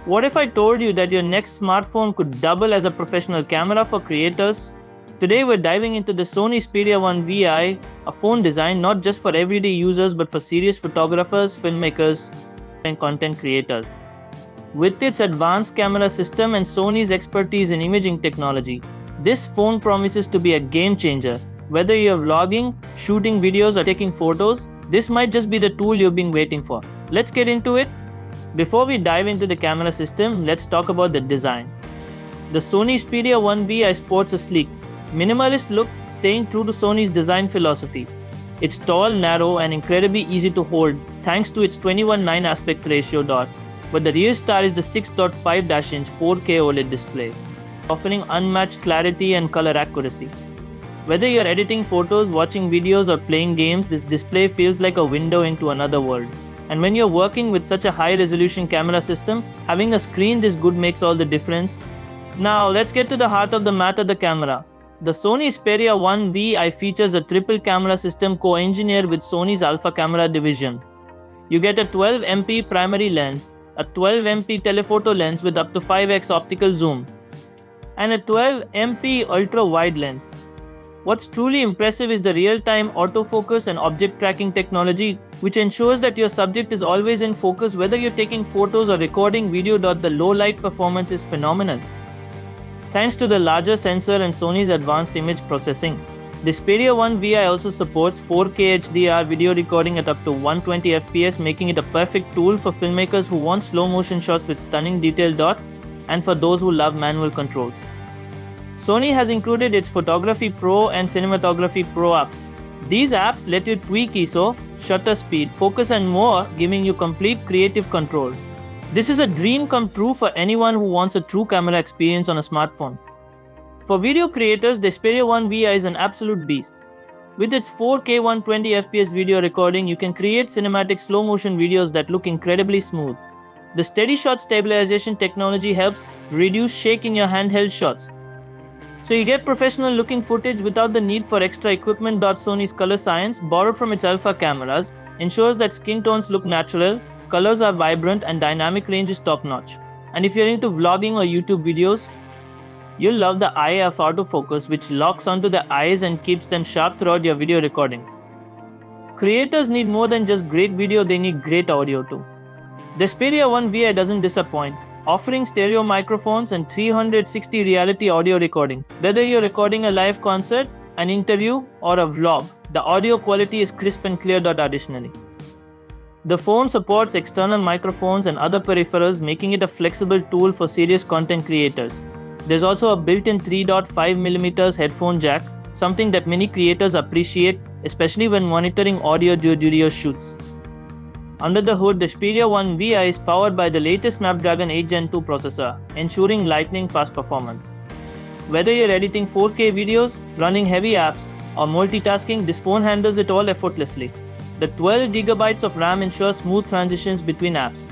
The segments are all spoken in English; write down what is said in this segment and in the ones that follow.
What if I told you that your next smartphone could double as a professional camera for creators? Today we're diving into the Sony Xperia 1 VI, a phone designed not just for everyday users but for serious photographers, filmmakers, and content creators. With its advanced camera system and Sony's expertise in imaging technology, this phone promises to be a game changer. Whether you're vlogging, shooting videos, or taking photos, this might just be the tool you've been waiting for. Let's get into it. Before we dive into the camera system, let's talk about the design. The Sony Xperia 1 VI sports a sleek, minimalist look, staying true to Sony's design philosophy. It's tall, narrow, and incredibly easy to hold thanks to its 21:9 aspect ratio dot. But the real star is the 6.5-inch 4K OLED display, offering unmatched clarity and color accuracy. Whether you're editing photos, watching videos, or playing games, this display feels like a window into another world. And when you're working with such a high-resolution camera system, having a screen this good makes all the difference. Now, let's get to the heart of the matter, the camera. The Sony Xperia 1 VI features a triple camera system co-engineered with Sony's Alpha camera division. You get a 12MP primary lens, a 12MP telephoto lens with up to 5x optical zoom, and a 12MP ultra-wide lens. What's truly impressive is the real-time autofocus and object tracking technology, which ensures that your subject is always in focus whether you're taking photos or recording video. The low-light performance is phenomenal, thanks to the larger sensor and Sony's advanced image processing. The Xperia 1 VI also supports 4K HDR video recording at up to 120 FPS, making it a perfect tool for filmmakers who want slow-motion shots with stunning detail. And for those who love manual controls. Sony has included its Photography Pro and Cinematography Pro apps. These apps let you tweak ISO, shutter speed, focus and more, giving you complete creative control. This is a dream come true for anyone who wants a true camera experience on a smartphone. For video creators, the Xperia 1 VI is an absolute beast. With its 4K 120 FPS video recording, you can create cinematic slow-motion videos that look incredibly smooth. The steady shot stabilization technology helps reduce shake in your handheld shots, so you get professional looking footage without the need for extra equipment. Sony's color science, borrowed from its Alpha cameras, ensures that skin tones look natural, colors are vibrant, and dynamic range is top notch. And if you're into vlogging or YouTube videos, you'll love the eye autofocus, which locks onto the eyes and keeps them sharp throughout your video recordings. Creators need more than just great video, they need great audio too. The Xperia 1 VI doesn't disappoint, offering stereo microphones and 360 reality audio recording. Whether you're recording a live concert, an interview, or a vlog, the audio quality is crisp and clear. Additionally, the phone supports external microphones and other peripherals, making it a flexible tool for serious content creators. There's also a built-in 3.5mm headphone jack, something that many creators appreciate, especially when monitoring audio during your shoots. Under the hood, the Xperia 1 VI is powered by the latest Snapdragon 8 Gen 2 processor, ensuring lightning-fast performance. Whether you're editing 4K videos, running heavy apps, or multitasking, this phone handles it all effortlessly. The 12GB of RAM ensures smooth transitions between apps.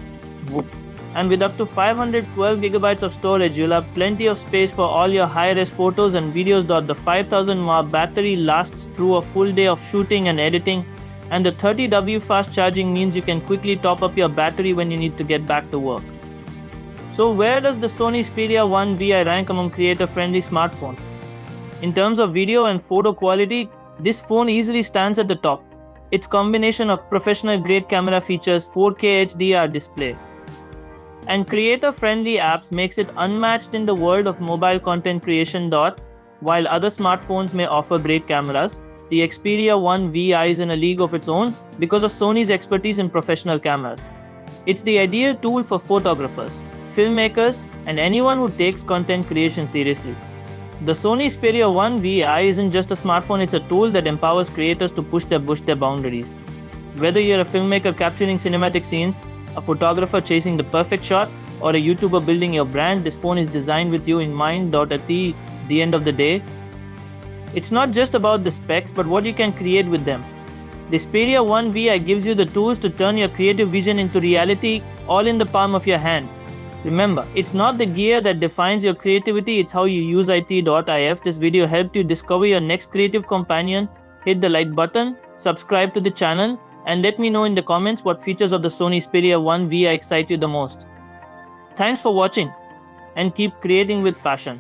And with up to 512GB of storage, you'll have plenty of space for all your high-res photos and videos. The 5000 mAh battery lasts through a full day of shooting and editing, and the 30W fast charging means you can quickly top up your battery when you need to get back to work. So where does the Sony Xperia 1 VI rank among creator-friendly smartphones? In terms of video and photo quality, this phone easily stands at the top. Its combination of professional-grade camera features, 4K HDR display, and creator-friendly apps makes it unmatched in the world of mobile content creation. While other smartphones may offer great cameras, the Xperia 1 VI is in a league of its own because of Sony's expertise in professional cameras. It's the ideal tool for photographers, filmmakers, and anyone who takes content creation seriously. The Sony Xperia 1 VI isn't just a smartphone, it's a tool that empowers creators to push their boundaries. Whether you're a filmmaker capturing cinematic scenes, a photographer chasing the perfect shot, or a YouTuber building your brand, this phone is designed with you in mind. At the end of the day, it's not just about the specs, but what you can create with them. The Xperia 1 VI gives you the tools to turn your creative vision into reality, all in the palm of your hand. Remember, it's not the gear that defines your creativity, it's how you use it. If this video helped you discover your next creative companion, hit the like button, subscribe to the channel, and let me know in the comments what features of the Sony Xperia 1 VI excite you the most. Thanks for watching and keep creating with passion.